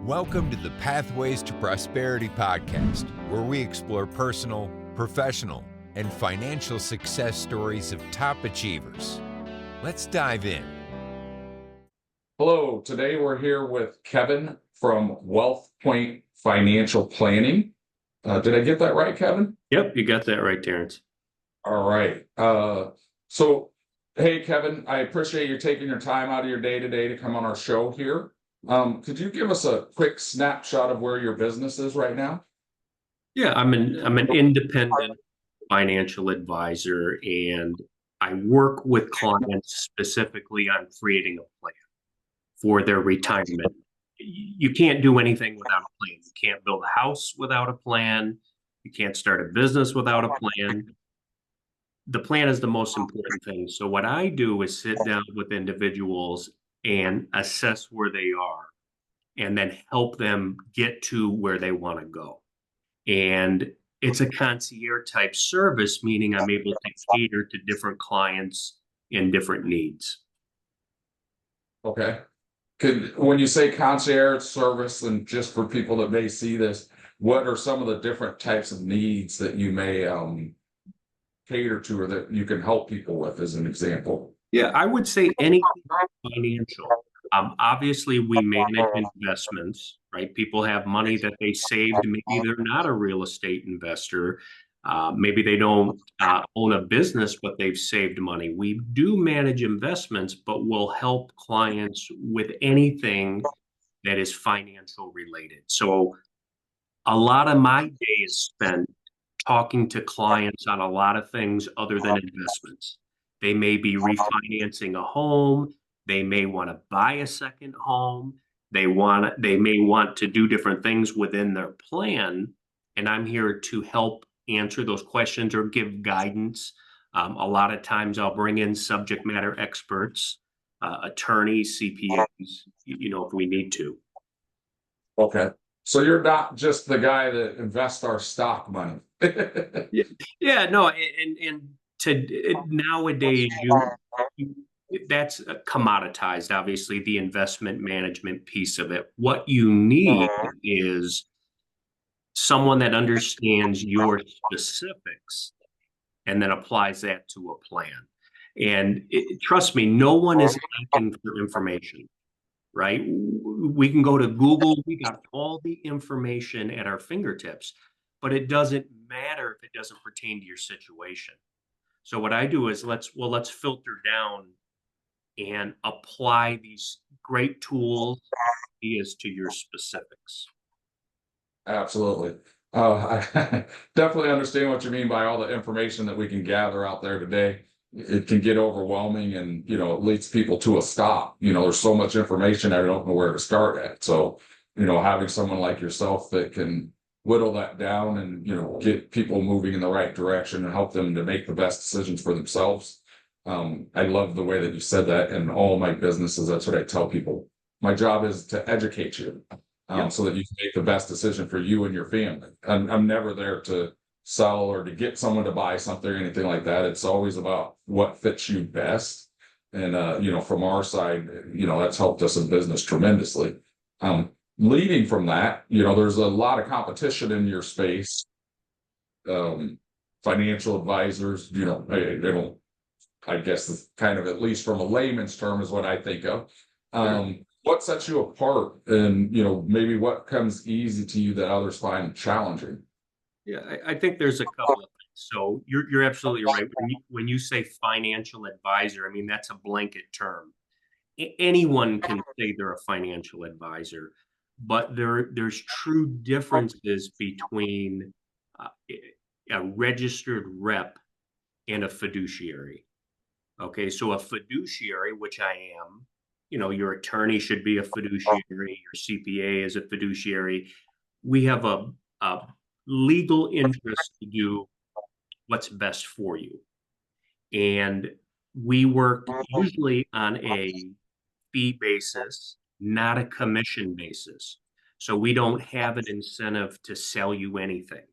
Welcome to the Pathways to Prosperity podcast, where we explore personal, professional, and financial success stories of top achievers. Let's dive in. Hello, today we're here with Kevin from Wealth Point Financial Planning. Did I get that right, Kevin? Yep, you got that right, Terrance. All right. Hey, Kevin, I appreciate you taking your time out of your day today to come on our show here. Could you give us a quick snapshot of where your business is right now? Yeah, I'm an independent financial advisor, and I work with clients specifically on creating a plan for their retirement. You can't do anything without a plan. You can't build a house without a plan. You can't start a business without a plan. The plan is the most important thing. So what I do is sit down with individuals and assess where they are, and then help them get to where they want to go. And it's a concierge type service, meaning I'm able to cater to different clients and different needs. Okay. When you say concierge service, and just for people that may see this, what are some of the different types of needs that you may cater to or that you can help people with, as an example? Yeah, I would say anything financial. Obviously, we manage investments, right? People have money that they saved. Maybe they're not a real estate investor. Maybe they don't own a business, but they've saved money. We do manage investments, but we'll help clients with anything that is financial related. So a lot of my day is spent talking to clients on a lot of things other than investments. They may be refinancing a home. They may want to buy a second home. They may want to do different things within their plan. And I'm here to help answer those questions or give guidance. A lot of times I'll bring in subject matter experts, attorneys, CPAs, if we need to. Okay. So you're not just the guy that invests our stock money. Yeah, no, and nowadays that's commoditized, obviously, the investment management piece of it. What you need is someone that understands your specifics and then applies that to a plan. And trust me, no one is asking for information, right? We can go to Google. We got all the information at our fingertips, but it doesn't matter if it doesn't pertain to your situation. So what I do is let's filter down and apply these great tools, ideas to your specifics. Absolutely. I definitely understand what you mean by all the information that we can gather out there today. It can get overwhelming, and it leads people to a stop. There's so much information, I don't know where to start at. So, having someone like yourself that can whittle that down and get people moving in the right direction and help them to make the best decisions for themselves. I love the way that you said that. In all my businesses, that's what I tell people. My job is to educate you, so that you can make the best decision for you and your family. I'm never there to sell or to get someone to buy something or anything like that. It's always about what fits you best. And from our side, that's helped us in business tremendously. Leading from that, there's a lot of competition in your space. Financial advisors, they don't, I guess, it's kind of, at least from a layman's term, is what I think of. What sets you apart, and maybe what comes easy to you that others find challenging? Yeah, I think there's a couple of things. So you're absolutely right. When you say financial advisor, I mean, that's a blanket term. Anyone can say they're a financial advisor, but there's true differences between a registered rep and a fiduciary. Okay, so a fiduciary, which I am, your attorney should be a fiduciary, your CPA is a fiduciary. We have a legal interest to do what's best for you. And we work usually on a fee basis, not a commission basis. So we don't have an incentive to sell you anything,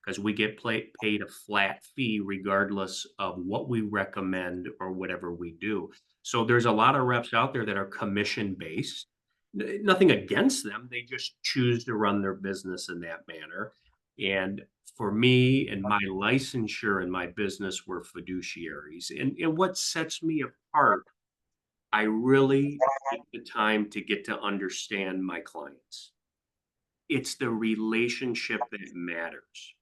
because we get paid a flat fee regardless of what we recommend or whatever we do. So there's a lot of reps out there that are commission based, Nothing against them. They just choose to run their business in that manner. And for me and my licensure and my business were fiduciaries. And what sets me apart, I really take the time to get to understand my clients. It's the relationship that matters.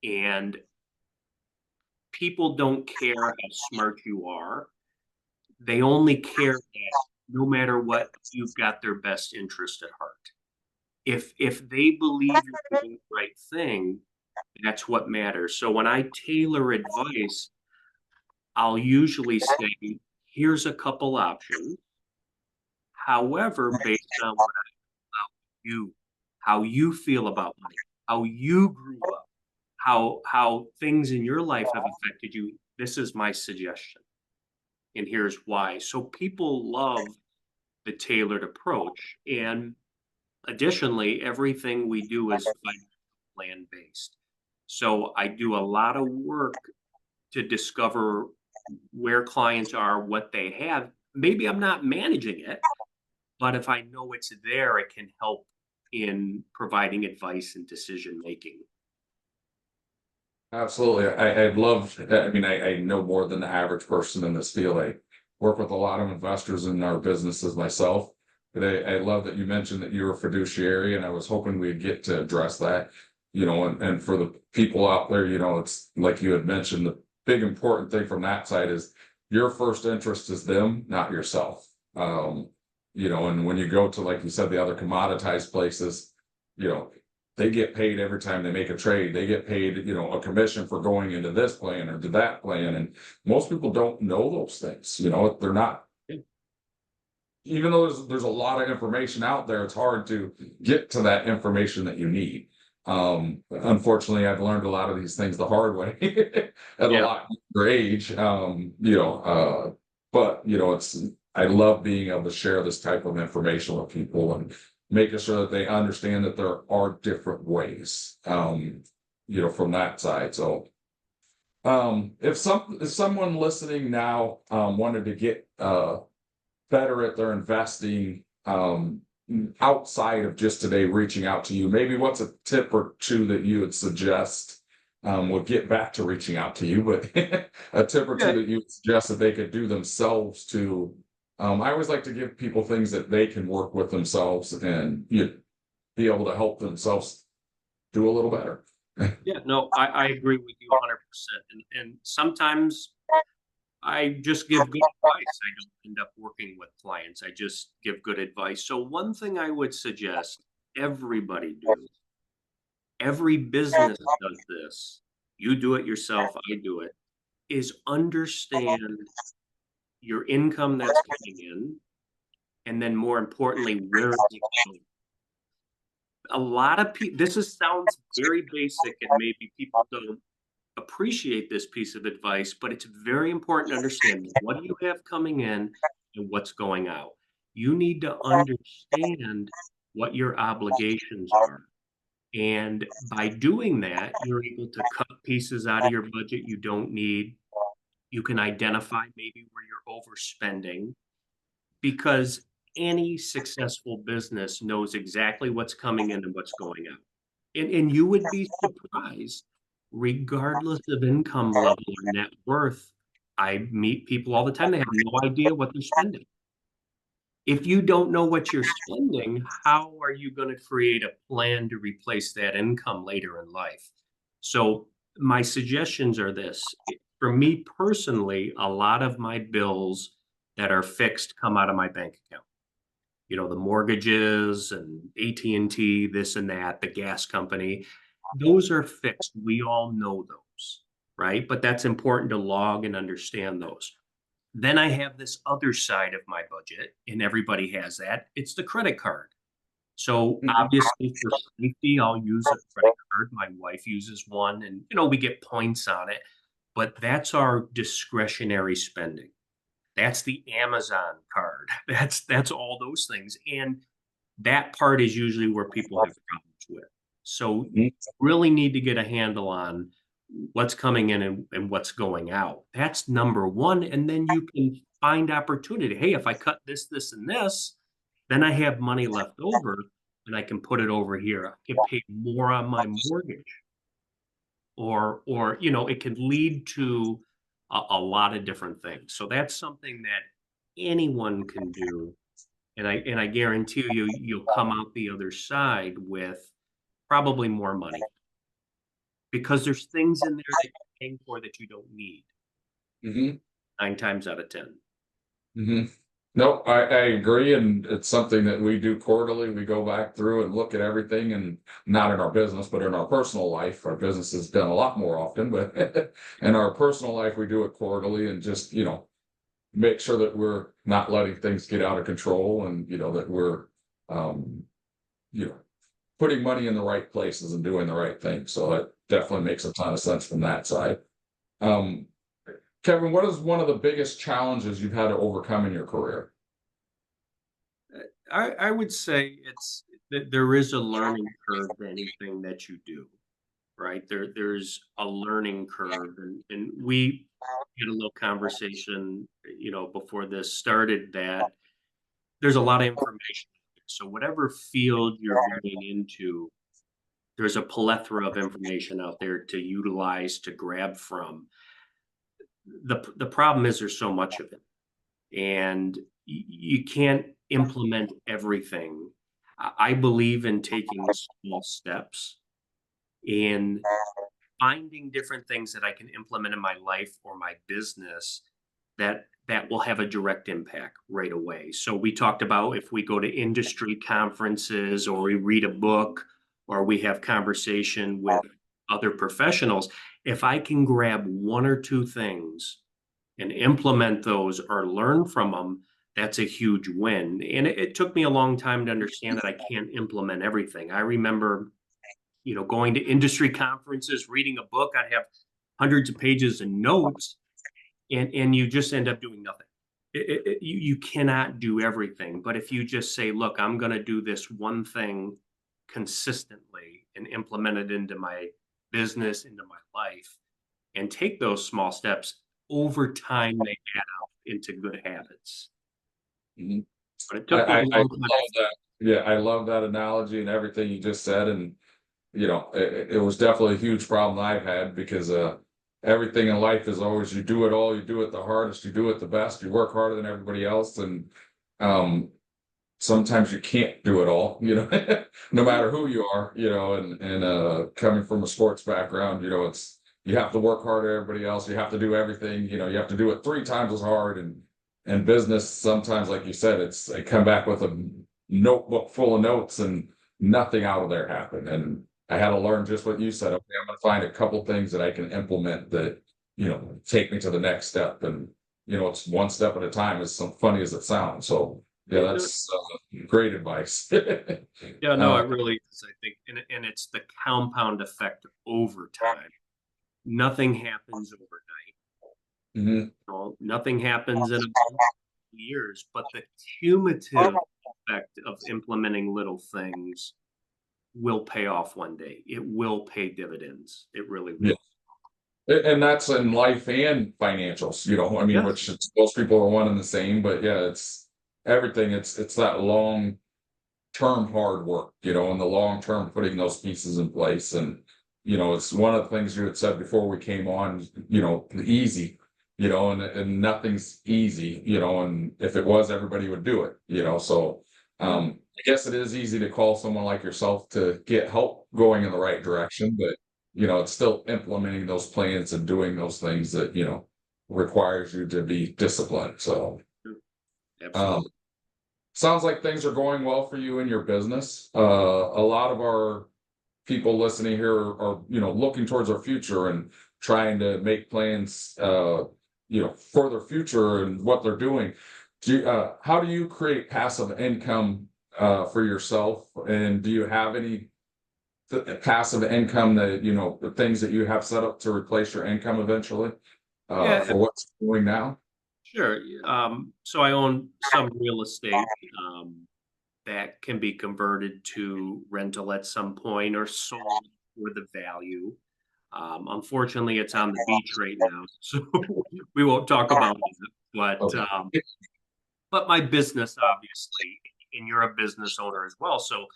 And people don't care how smart you are. They only care that no matter what, you've got their best interest at heart. If they believe you're doing the right thing, that's what matters. So when I tailor advice, I'll usually say, here's a couple options. However, based on what you, how you feel about money, how you grew up, how things in your life have affected you, this is my suggestion. And here's why. So people love the tailored approach. And additionally, everything we do is plan based. So I do a lot of work to discover where clients are, what they have. Maybe I'm not managing it, but if I know it's there, it can help in providing advice and decision making. Absolutely. I'd love, I mean, I know more than the average person in this field. I work with a lot of investors in our businesses myself. But I love that you mentioned that you're a fiduciary, and I was hoping we'd get to address that, and for the people out there, it's like you had mentioned, the big important thing from that side is your first interest is them, not yourself. And when you go to, like you said, the other commoditized places, you know, they get paid every time they make a trade. They get paid, a commission for going into this plan or to that plan. And most people don't know those things. They're not, even though there's a lot of information out there, it's hard to get to that information that you need. Unfortunately, I've learned a lot of these things the hard way at a lot younger age. But I love being able to share this type of information with people and making sure that they understand that there are different ways, from that side. So, if someone listening now, wanted to get, better at their investing, outside of just today reaching out to you, maybe what's a tip or two that you would suggest? We'll get back to reaching out to you, but a tip or two that you would suggest that they could do themselves to, I always like to give people things that they can work with themselves and be able to help themselves do a little better. Yeah, no, I agree with you 100%. And sometimes I just give good advice. I don't end up working with clients. I just give good advice. So one thing I would suggest everybody do, every business does this. You do it yourself, I do it, is understand your income that's coming in, and then more importantly, where is it going? A lot of people, sounds very basic, and maybe people don't appreciate this piece of advice, but it's very important to understand what do you have coming in and what's going out. You need to understand what your obligations are. And by doing that, you're able to cut pieces out of your budget you don't need. You can identify maybe where you're overspending, because any successful business knows exactly what's coming in and what's going out. And you would be surprised, regardless of income level or net worth. I meet people all the time, they have no idea what they're spending. If you don't know what you're spending, how are you going to create a plan to replace that income later in life? So my suggestions are this. For me personally, a lot of my bills that are fixed come out of my bank account. The mortgages and AT&T, this and that, the gas company, those are fixed. We all know those, right? But that's important to log and understand those. Then I have this other side of my budget, and everybody has that. It's the credit card. So obviously for safety, I'll use a credit card. My wife uses one, and we get points on it, but that's our discretionary spending. That's the Amazon card. That's all those things. And that part is usually where people have problems with. So you really need to get a handle on what's coming in and what's going out. That's number one. And then you can find opportunity. Hey, if I cut this, this, and this, Then I have money left over and I can put it over here. I can pay more on my mortgage, or it can lead to a lot of different things. So that's something that anyone can do. And I guarantee you'll come out the other side with probably more money because there's things in there that you're paying for that you don't need Hmm. 9 times out of 10. Hmm. No, I agree, and it's something that we do quarterly. We go back through and look at everything, and not in our business, but in our personal life. Our business is done a lot more often, but in our personal life, we do it quarterly, and just make sure that we're not letting things get out of control, and that we're um, you know putting money in the right places and doing the right thing. So it definitely makes a ton of sense from that side. Um, Kevin, what is one of the biggest challenges you've had to overcome in your career? I would say it's that there is a learning curve to anything that you do, right? There's a learning curve, and we had a little conversation, before this started, that there's a lot of information. So whatever field you're going into, there's a plethora of information out there to utilize, to grab from. The problem is there's so much of it, and you can't implement everything. I believe in taking small steps and finding different things that I can implement in my life or my business that will have a direct impact right away. So we talked about if we go to industry conferences or we read a book or we have conversation with other professionals, if I can grab one or two things and implement those or learn from them, that's a huge win. And it took me a long time to understand that I can't implement everything. I remember, going to industry conferences, reading a book, I'd have hundreds of pages of notes, and you just end up doing nothing. You cannot do everything, but if you just say, look, I'm going to do this one thing consistently and implement it into my business, into my life, and take those small steps, over time they add up into good habits. Mhm. But it I, took me I, a I long time. love that. Yeah, I love that analogy and everything you just said. And it was definitely a huge problem I've had because everything in life is always you do it all, you do it the hardest, you do it the best, you work harder than everybody else, and um, sometimes you can't do it all, no matter who you are, and coming from a sports background, it's you have to work harder than everybody else, you have to do everything, you have to do it 3 times as hard, and business sometimes, like you said, I come back with a notebook full of notes and nothing out of there happened. And I had to learn just what you said. Okay, I'm going to find a couple things that I can implement that, take me to the next step. And, it's one step at a time, as so funny as it sounds. So, yeah, that's great advice. Yeah, no, uh, it really is. I think, and it's the compound effect over time. Nothing happens overnight. mhm. Nothing happens in a month, years, but the cumulative effect of implementing little things will pay off one day. It will pay dividends. It really Yeah. will. And that's in life and financials, I mean, Yes. which most people are one and the same, but yeah, it's everything. It's that long term hard work, in the long term, putting those pieces in place. And, it's one of the things you had said before we came on, easy, and nothing's easy, and if it was, everybody would do it, so I guess it is easy to call someone like yourself to get help going in the right direction, but it's still implementing those plans and doing those things that, requires you to be disciplined. So um Absolutely. sounds like things are going well for you in your business. A lot of our people listening here are, looking towards our future and trying to make plans, for their future and what they're doing. How do you create passive income for yourself? And do you have any passive income that, the things that you have set up to replace your income eventually Yeah, for what's doing now? sure. So I own some real estate that can be converted to rental at some point or sold for the value. Unfortunately, it's on the beach right now, so we won't talk about it. But Okay. but my business, obviously. and you're a business owner as well. So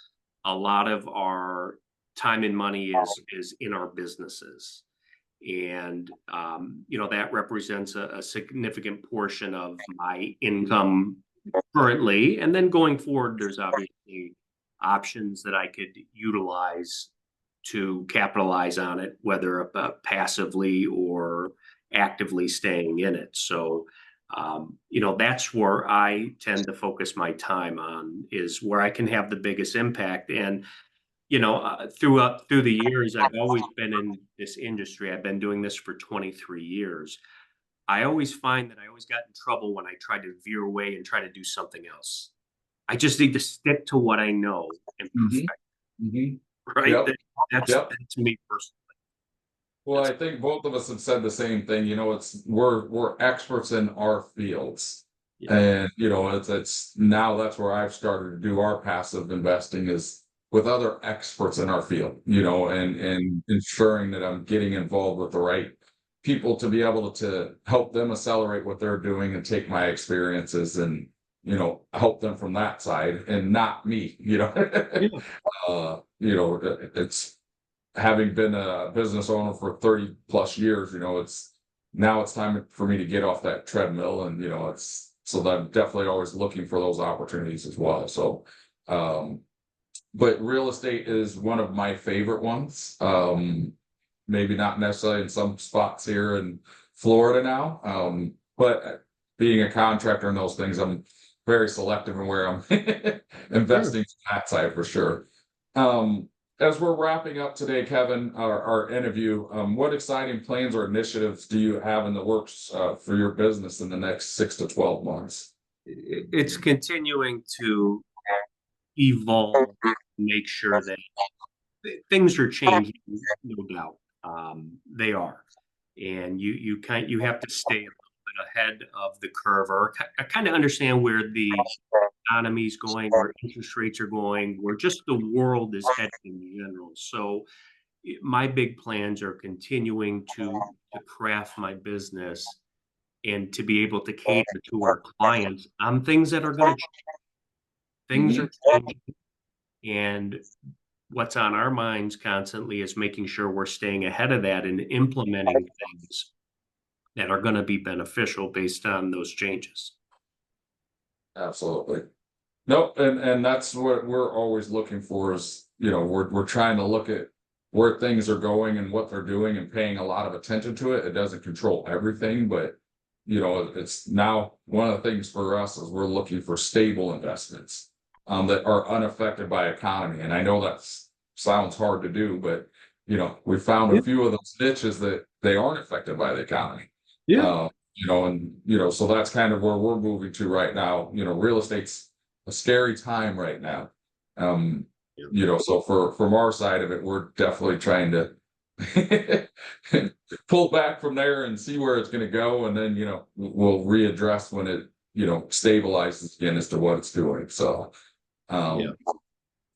a lot of our time and money is in our businesses. And, that represents a significant portion of my income currently. And then going forward, there's obviously options that I could utilize to capitalize on it, whether passively or actively staying in it. So, that's where I tend to focus my time on, is where I can have the biggest impact. And through the years, I've always been in this industry. I've been doing this for 23 years. I always find that I always got in trouble when I tried to veer away and try to do something else. I just need to stick to what I know and Mhm. perfect, Mhm. right? Yep. That's Yep. me personally. Well, I think both of us have said the same thing. We're experts in our fields. Yeah. And it's now that's where I've started to do our passive investing is with other experts in our field, and ensuring that I'm getting involved with the right people to be able to help them accelerate what they're doing and take my experiences and help them from that side and not me. Yeah. It's having been a business owner for 30 plus years, it's time for me to get off that treadmill, and it's so that I'm definitely always looking for those opportunities as well. So, but real estate is one of my favorite ones. Maybe not necessarily in some spots here in Florida now, but being a contractor and those things, I'm very selective in where I'm investing from that side for sure. Um, as we're wrapping up today, Kevin, our interview, what exciting plans or initiatives do you have in the works for your business in the next 6 to 12 months? It's continuing to evolve, make sure that things are changing, no doubt. They are, and you have to stay a little bit ahead of the curve, or kind of understand where the economy's going, where interest rates are going, where just the world is heading in general. So my big plans are continuing to craft my business and to be able to cater to our clients on things that are going to things Mhm. are changing, and what's on our minds constantly is making sure we're staying ahead of that and implementing things that are going to be beneficial based on those changes. Absolutely. No, and that's what we're always looking for is, we're trying to look at where things are going and what they're doing and paying a lot of attention to it. It doesn't control everything, but it's now one of the things for us is we're looking for stable investments that are unaffected by economy. And I know that sounds hard to do, but we found a Yeah. few of those niches that they aren't affected by the economy. Yeah. So that's kind of where we're moving to right now. Real estate's a scary time right now. So from our side of it, we're definitely trying to pull back from there and see where it's going to go, and then we'll readdress when it stabilizes again as to what it's doing. So, Yeah.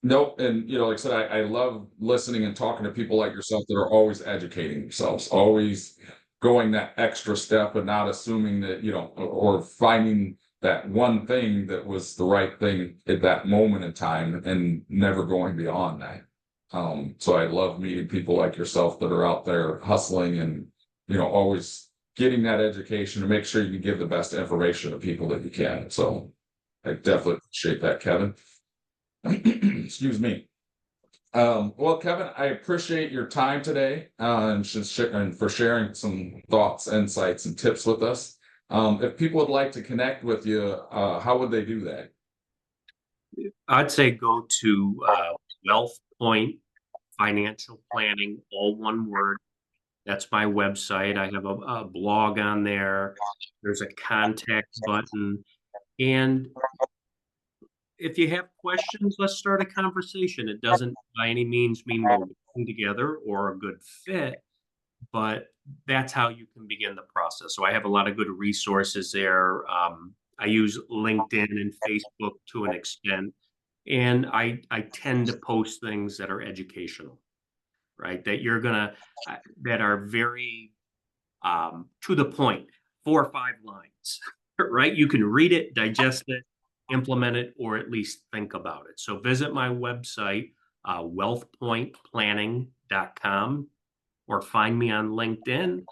nope, and like I said, I love listening and talking to people like yourself that are always educating themselves, always going that extra step and not assuming that or finding that one thing that was the right thing at that moment in time and never going beyond that. So I love meeting people like yourself that are out there hustling and always getting that education to make sure you can give the best information to people that you can. So I definitely appreciate that, Kevin. Excuse me. Well, Kevin, I appreciate your time today and for sharing some thoughts, insights, and tips with us. If people would like to connect with you, how would they do that? I'd say go to Wealth Point Financial Planning, all one word. That's my website. I have a blog on there. There's a contact button. And if you have questions, let's start a conversation. It doesn't by any means mean we're working together or a good fit, but that's how you can begin the process. So I have a lot of good resources there. I use LinkedIn and Facebook to an extent, and I tend to post things that are educational, right? That are very to the point, 4 or 5 lines, right? You can read it, digest it, implement it or at least think about it. So visit my website, wealthpointplanning.com, or find me on LinkedIn,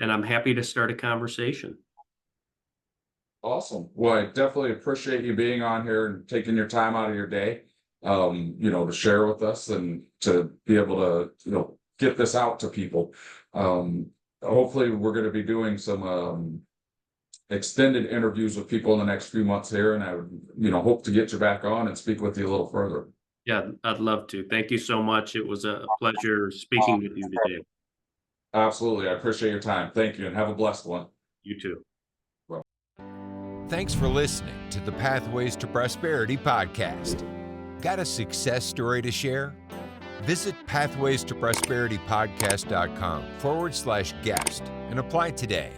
and I'm happy to start a conversation. Awesome. Well, I definitely appreciate you being on here and taking your time out of your day, to share with us and to be able to, get this out to people. Hopefully we're going to be doing some, extended interviews with people in the next few months here, and I would, hope to get you back on and speak with you a little further. Yeah, I'd love to. Thank you so much. It was a pleasure speaking with you today. Absolutely. I appreciate your time. Thank you, and have a blessed one. You too. Thanks for listening to the Pathways to Prosperity podcast. Got a success story to share? Visit pathwaystoprosperitypodcast.com/guest and apply today.